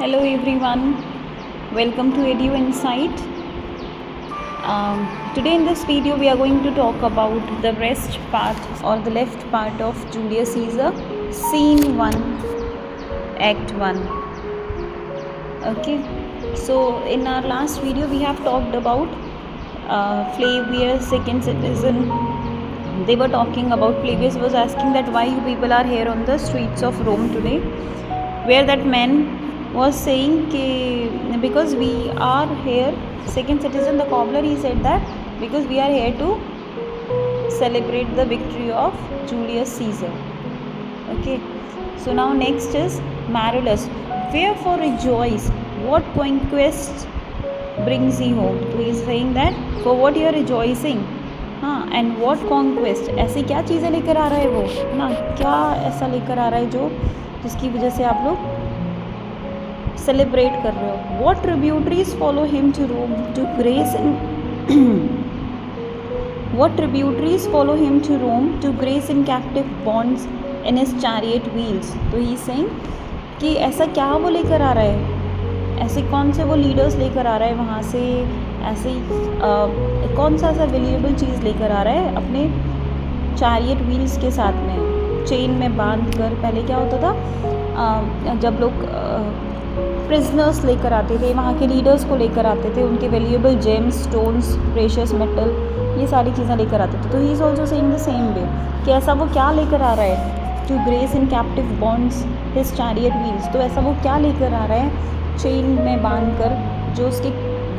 Hello everyone, welcome to Edu Insight. Today in this video we are going to talk about the rest part or the left part of Julius Caesar, Scene 1, Act 1. Okay, so in our last video we have talked about Flavius, second citizen. They were talking about, Flavius was asking that why you people are here on the streets of Rome today, where that man was saying because we are here, second citizen, the cobbler, he said that because we are here to celebrate the victory of Julius Caesar. Okay, so now next is Marullus, wherefore rejoice, what conquest brings he home. So he is saying that for what you are rejoicing, हाँ, and what conquest, ऐसी क्या चीज़ें लेकर आ रहा है वो ना, क्या ऐसा लेकर आ रहा है जो जिसकी वजह से आप लोग सेलिब्रेट कर रहे हो. What tributaries follow him to Rome to grace in what tributaries follow him to Rome to grace in captive bonds in his chariot wheels. तो ही सेइंग कि ऐसा क्या वो लेकर आ रहा है, ऐसे कौन से वो लीडर्स लेकर आ रहा है वहाँ से, ऐसे कौन सा ऐसा वैल्यूएबल चीज़ लेकर आ रहा है अपने चैरियट व्हील्स के साथ में, चेन में बांध कर. पहले क्या होता था, जब लोग प्रिजनर्स लेकर आते थे, वहाँ के लीडर्स को लेकर आते थे, उनके valuable gems, stones, precious metal, ये सारी चीज़ें लेकर आते थे. तो he is also saying the same way कि ऐसा वो क्या लेकर आ रहा है, to grace in captive bonds his chariot wheels. तो ऐसा वो क्या लेकर आ रहा है चेन में बांध कर, जो उसके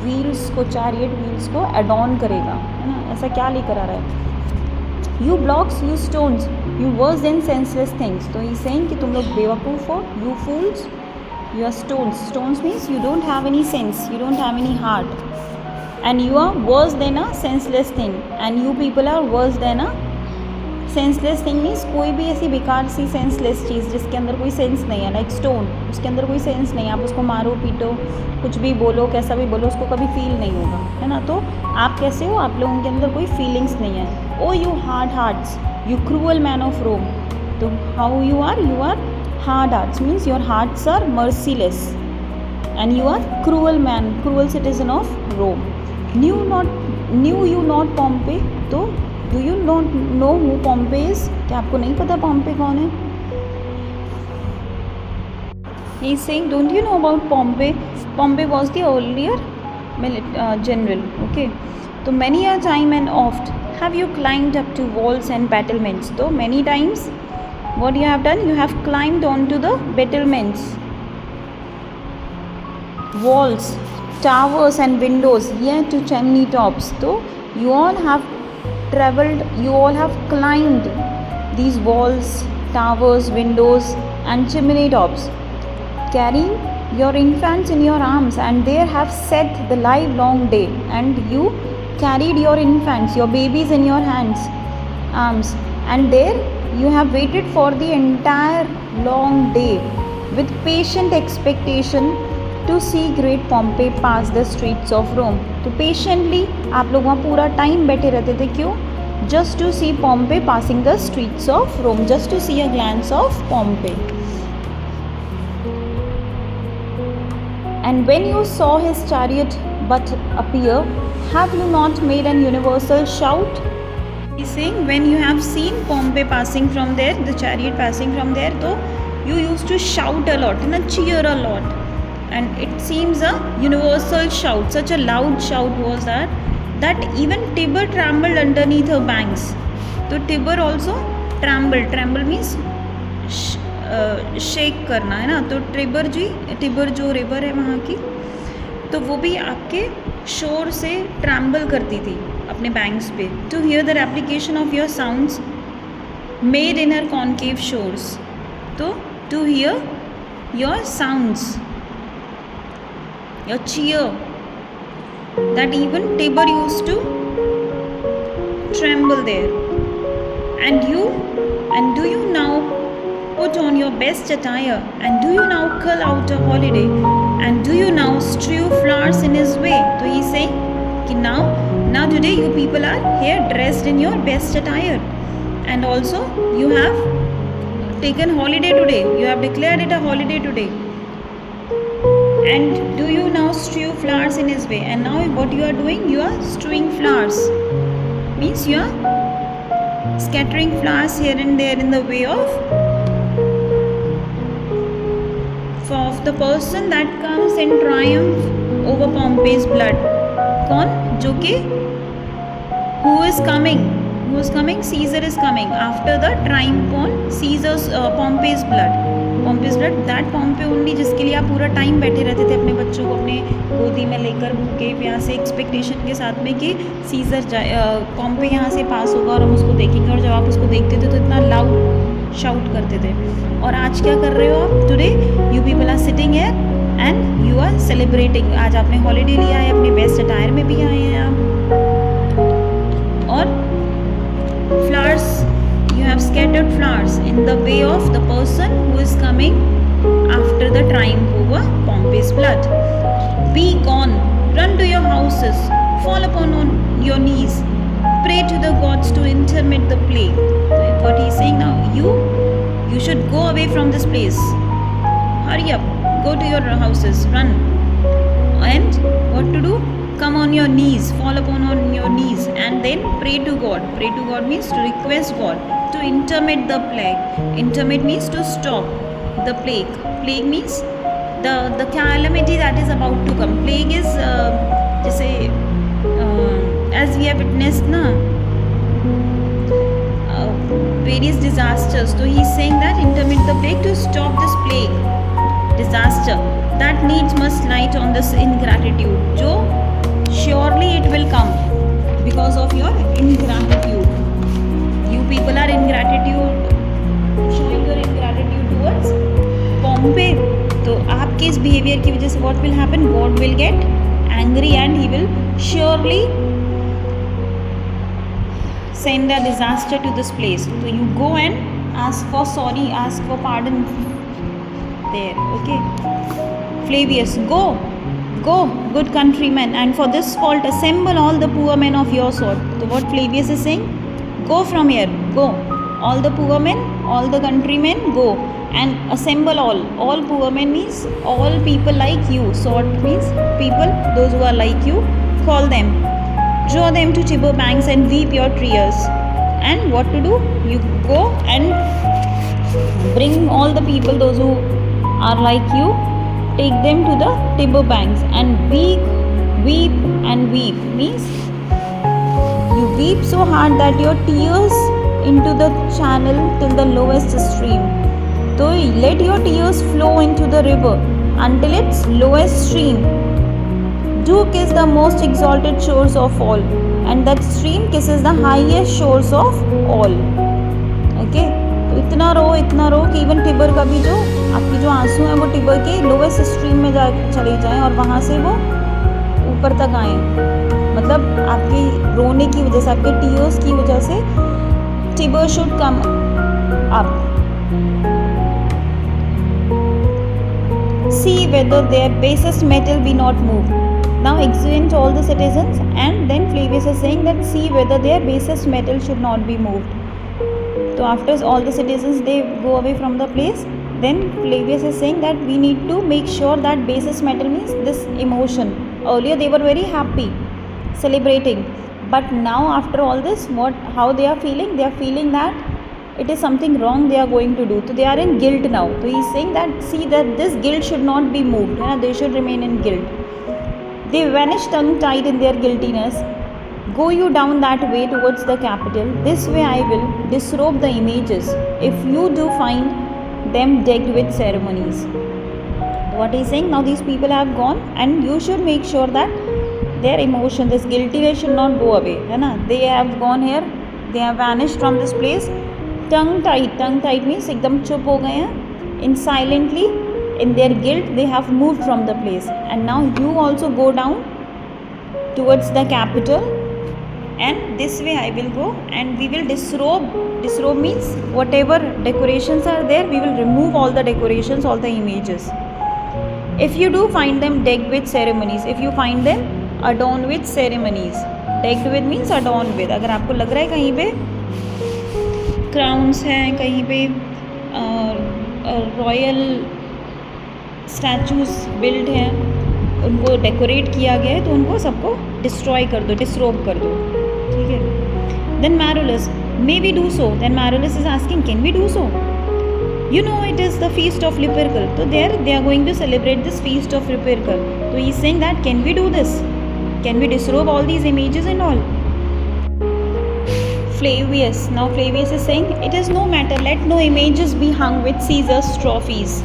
व्हील्स को, चैरियट व्हील्स को एडॉन करेगा, है ना, ऐसा क्या लेकर आ रहा है. You blocks, you stones, you worse than senseless things. तो ही सेइंग कि तुम लोग बेवकूफ़ हो, you fools, you are stones. Stones means you don't have any sense, you don't have any heart, and you are worse than a senseless thing, and you people are worse than a senseless thing means कोई भी ऐसी बेकार सी senseless चीज़ जिसके अंदर कोई sense नहीं है, like stone, उसके अंदर कोई सेंस नहीं है, आप उसको मारो पीटो, कुछ भी बोलो, कैसा भी बोलो, उसको कभी फील नहीं होगा, है ना. तो आप कैसे हो, आप लोगों के अंदर कोई फीलिंग्स नहीं है. O you hard hearts, you cruel men of Rome. तो how you are hard hearts means your hearts are merciless, and you are cruel man, cruel citizen of Rome. Knew you not Pompey. तो do you not know who Pompey is, क्या आपको नहीं पता Pompey कौन है. He is saying don't you know about Pompey. Pompey was the earlier general. Okay, तो many a time and oft have you climbed up to walls and battlements. तो many times what you have done, you have climbed onto the battlements, walls, towers and windows, yet to chimney tops. So you all have traveled, you all have climbed these walls, towers, windows and chimney tops, carrying your infants in your arms, and there have sat the live long day, and you carried your infants, your babies in your arms, and there you have waited for the entire long day with patient expectation to see great Pompey pass the streets of Rome. तो patiently आप लोग वहाँ पूरा time बैठे रहते थे, क्यों? Just to see Pompey passing the streets of Rome, just to see a glance of Pompey. And when you saw his chariot but appear, have you not made an universal shout? He's saying when you have seen Pompey passing from there, the chariot passing from there, so you used to shout a lot, and cheer a lot, and it seems a universal shout. Such a loud shout was that even Tiber trembled underneath her banks. So Tiber also trembled. Tremble means shake करना, है ना. तो टिबर जो river है वहाँ की, तो वो भी आपके शोर से ट्रैम्बल करती थी अपने बैंक्स पे. To hear the replication of your sounds made in her concave shores. तो to hear your sounds, your cheer, that even Tiber used to tremble there. And do you now put on your best attire, and do you now call out a holiday, and do you now strew flowers in his way. So he is saying कि now today you people are here dressed in your best attire, and also you have taken holiday today, you have declared it a holiday today. And do you now strew flowers in his way? And now what you are doing? You are strewing flowers. Means you are scattering flowers here and there in the way of the person that comes in triumph over Pompey's blood. कौन? जो कि who is coming? Caesar is coming after the triumph on Caesar's Pompey's blood. Pompey's blood, that Pompey only, जिसके लिए आप पूरा time बैठे रहते थे अपने बच्चों को अपने गोदी में लेकर भूखे प्यासे एक्सपेक्टेशन के साथ में कि सीजर पॉम्पे यहाँ से पास होगा और हम उसको देखेंगे, और जब आप उसको देखते थे तो इतना लाउड शाउट करते थे. और आज क्या कर रहे हो आप? Today you people are sitting here and you are celebrating. आज आपने हॉलीडे लिया है, अपने बेस्ट अटायर में भी आए हैं आप, और flowers, you have scattered flowers in the way of the person who is coming after the triumph over Pompey's blood. Be gone, run to your houses, fall upon your knees, pray to the gods to intermit the plague. So what he is saying now, you should go away from this place. Hurry up, go to your houses, run. And what to do? Come on your knees, fall upon your knees, and then pray to God. Pray to God means to request God to intermit the plague. Intermit means to stop the plague. Plague means the calamity that is about to come. Plague is जैसे as we have witnessed na various disasters. So he is saying that intermit the plague to stop this plague, disaster that needs must light on this ingratitude. जो surely it will come because of your ingratitude. You people are ingratitude, showing your ingratitude towards Pompey. तो आपके इस behavior की वजह से what will happen? God will get angry and he will surely send a disaster to this place. So you go and ask for sorry, ask for pardon there. Okay, Flavius, go, good countrymen, and for this fault assemble all the poor men of your sort. So what Flavius is saying, go from here, go, all the poor men, all the countrymen, go and assemble all poor men means all people like you, sort means people, those who are like you, call them, draw them to Tiber banks and weep your tears. And what to do? You go and bring all the people, those who are like you, take them to the Tiber banks and weep and weep means you weep so hard that your tears into the channel till the lowest stream. So let your tears flow into the river until its lowest stream. Do kiss the most exalted shores of all, and that stream kisses the highest shores of all. Okay, तो इतना रो कि even टिबर का भी जो आपकी जो आंसू हैं वो टिबर के लोवेस्ट स्ट्रीम में जा चले जाएं और वहाँ से वो ऊपर तक आएँ. मतलब आपके रोने की वजह से, आपके टीयर्स की वजह से Tiber should come up. See whether their basest metal be not moved. Now examine all the citizens, and then Flavius is saying that see whether their basest metal should not be moved. So after all the citizens they go away from the place, then Flavius is saying that we need to make sure that basest metal means this emotion. Earlier they were very happy, celebrating, but now after all this, how they are feeling? They are feeling that it is something wrong they are going to do. So they are in guilt now. So he is saying that see that this guilt should not be moved. They should remain in guilt. They vanish tongue-tied in their guiltiness. Go you down that way towards the capital. This way I will disrobe the images, if you do find them decked with ceremonies. What he is saying, now these people have gone, and you should make sure that their emotion, this guiltiness should not go away. They have gone here, they have vanished from this place. Tongue-tied means एकदम चुप हो गए हैं. In silently, in their guilt, they have moved from the place. And now you also go down towards the capital, and this way I will go, and we will disrobe. Disrobe means whatever decorations are there, we will remove all the decorations, all the images. If you do find them decked with ceremonies, if you find them adorned with ceremonies, decked with means adorned with. अगर आपको लग रहा है कहीं पे crowns हैं, कहीं पे रॉयल स्टैचूज बिल्ड हैं, उनको डेकोरेट किया गया है, तो उनको सबको डिस्ट्रॉय कर दो, डिसरोब कर दो, ठीक है. Then Marullus, may we do so. Then Marullus is asking, can we do so? You know it is the feast of Lupercal. So there they are going to celebrate this feast of Lupercal. So he is saying that can we do this? Can we disrobe all these images and all? Flavius. Now Flavius is saying it is no matter. Let no images be hung with Caesar's trophies.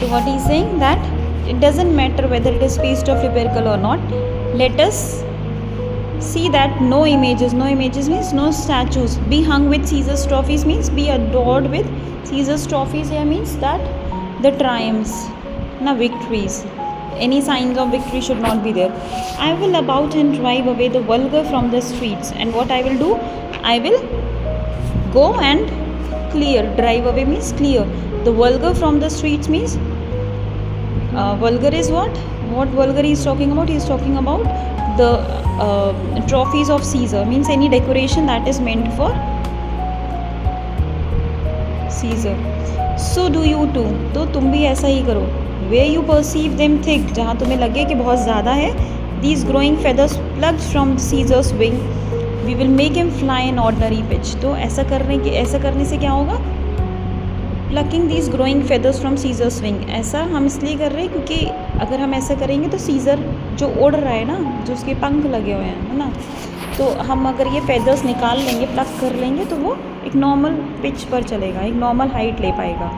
So what he is saying that it doesn't matter whether it is feast of Lupercal or not. Let us see that no images means no statues be hung with Caesar's trophies, means be adored with Caesar's trophies. Here means that the triumphs, na victories, any signs of victory should not be there. I will about and drive away the vulgar from the streets, and what I will do, I will go and clear. Drive away means clear. The vulgar from the streets means vulgar is what vulgar he is talking about? He is talking about the trophies of Caesar, means any decoration that is meant for Caesar. So do you too. तो तुम भी ऐसा ही करो. Where you perceive them thick, जहाँ तुम्हें लगे कि बहुत ज़्यादा है, these growing feathers plucked from Caesar's wing, we will make him fly an ordinary pitch. तो ऐसा करने से क्या होगा? Plucking these growing feathers from Caesar's wing. ऐसा हम इसलिए कर रहे हैं क्योंकि अगर हम ऐसा करेंगे तो सीज़र जो उड़ रहा है ना, जो उसके पंख लगे हुए हैं, है ना, तो हम अगर ये फेदर्स निकाल लेंगे, प्लक कर लेंगे, तो वो एक नॉर्मल पिच पर चलेगा, एक नॉर्मल हाइट ले पाएगा.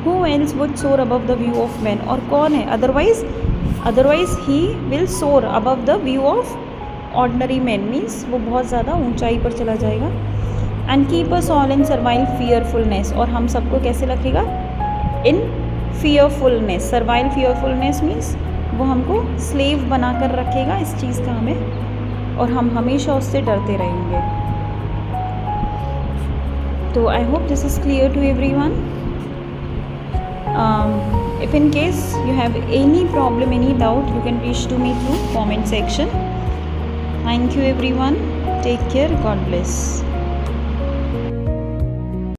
Who else would soar above the view of man, और कौन है otherwise he will soar above the view of ordinary man, means वो बहुत ज़्यादा ऊंचाई पर चला जाएगा. And keep us all in servile fearfulness, और हम सबको कैसे रखेगा? इन फियरफुलनेस. सर्वाइल फियरफुलनेस मीन्स वो हमको स्लेव बनाकर रखेगा इस चीज़ का हमें, और हम हमेशा उससे डरते रहेंगे. तो I hope this is clear to everyone. If in case you have any problem, any doubt, you can reach to me through comment section. Thank you everyone. Take care. God bless.